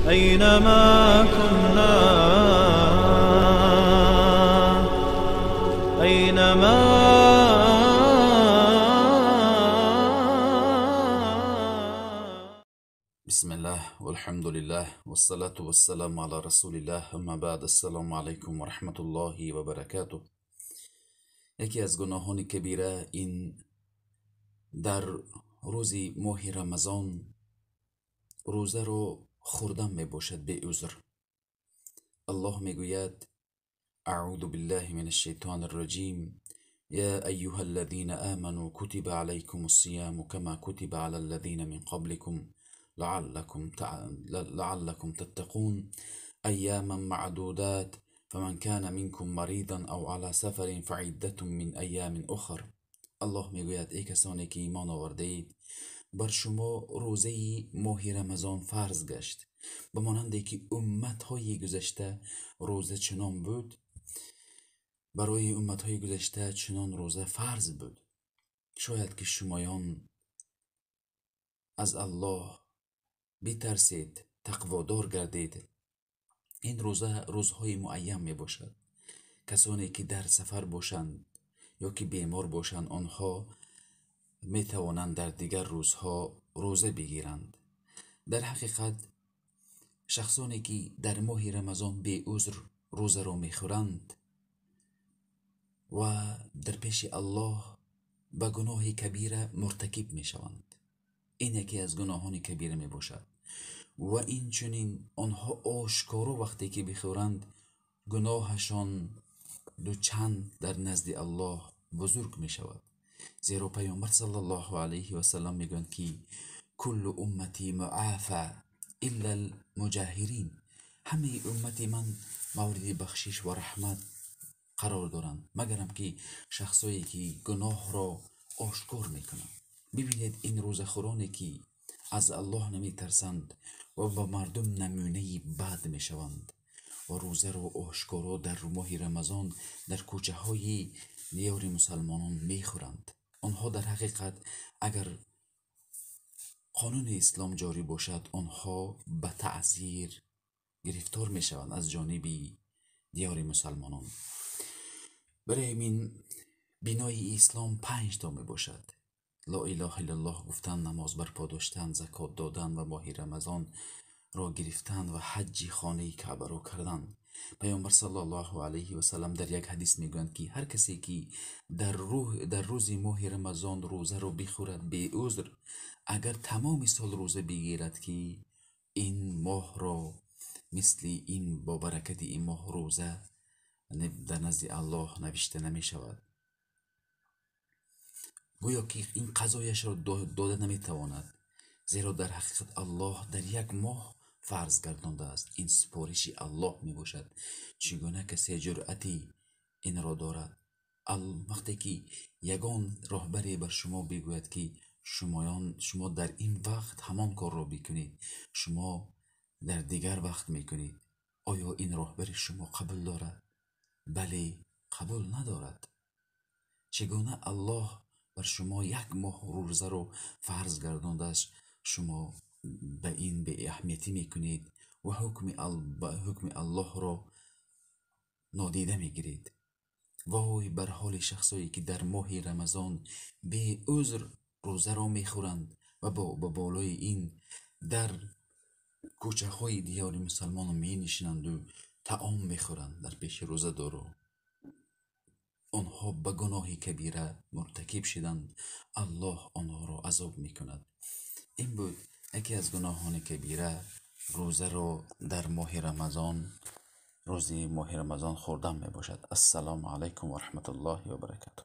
أينما كنا أينما بسم الله والحمد لله والصلاة والسلام على رسول الله. اما بعد، السلام علیکم و رحمت الله و برکاته. یکی از گناهان کبیره این در روز ماه رمضان روزه رو خوردن می باشد به عذر. الله می گوید اعوذ بالله من الشیطان الرجیم یا ایها الذین آمنوا کتب علیکم الصیام کما کتب علی الذین من قبلكم لعلكم تتقون أياما معدودات فمن كان منكم مريضا أو على سفر فعدة من أيام أخر. الله میگوید ای کسانی که ایمان آورده اید، بر شما روزه ماه رمضان فرض گشت به مانند که امتهای گذشته روزه چنان بود. برای امتهای گذشته چنان روزه فرض بود. شاید که شمایان از الله بترسید، تقوادار گردید. این روزه روزهای معین می باشد. کسانی که در سفر باشند یا که بیمار باشند آنها می توانند در دیگر روزها روزه بگیرند. در حقیقت شخصانی که در ماه رمضان به عذر روزه را می خورند و در پیش الله به گناه کبیره مرتکب می شوند. این یکی از گناهان کبیره می باشد و این چنین آنها آشکارا وقتی که بخورند گناهشان دو چند در نزد الله بزرگ می شود. زیرا پیامبر صلی الله علیه و سلم میگویند که کل امتی معافى الا المجاهرین، همه امتی من مورد بخشش و رحمت قرار دارند مگرم که شخصایی که گناه را آشکار میکنند. ببینید این روزخورانی که از الله نمی ترسند و با مردم نمونه بد می شوند و روزه رو آشکارا در ماه رمضان در کوچه های دیار مسلمانان می خورند. آنها در حقیقت اگر قانون اسلام جاری باشد آنها به تعذیر گرفتار می شوند از جانب دیار مسلمانان. برای این بنای اسلام 5 تا می باشد: لا اله الا الله گفتن، نماز برپا داشتن، زکات دادن و ماه رمضان را گرفتن و حج خانه کعبه را کردن. پیامبر صلی الله علیه و سلم در یک حدیث میگویند که هر کسی که در روز ماه رمضان روزه را بخورد به عذر، اگر تمام سال روزه بگیرد که این ماه را مثل این با برکت این ماه روزه در نزد الله نوشته نمی شود. گویا که این قضایش را داده نمیتواند، زیرا در حقیقت الله در یک ماه فرض گردانده است. این سپارش الله می باشد. چگونه کسی جرأتی این را دارد؟ وقتی که یگان راهبری بر شما بگوید که شما در این وقت همان کار را بکنید، شما در دیگر وقت میکنید، آیا این راهبر شما قبول دارد؟ بله، قبول ندارد. چگونه الله بر شما یک ماه روزه رو فرض گردانده است، شما به این به اهمیتی میکنید و حکم الله را نادیده میگیرید. وای بر حال شخصایی که در ماه رمضان به عذر روزه را میخورند و با بالای این در کوچه های دیار مسلمان می نشینند و طعام میخورند در پیش روزه دارو. آنها به گناه کبیره مرتکب شدند، الله آنها را عذاب میکند. این بود یکی از گناهان کبیره، روزه را در ماه رمضان روز ماه رمضان خوردن می باشد. السلام علیکم و رحمت الله و برکاته.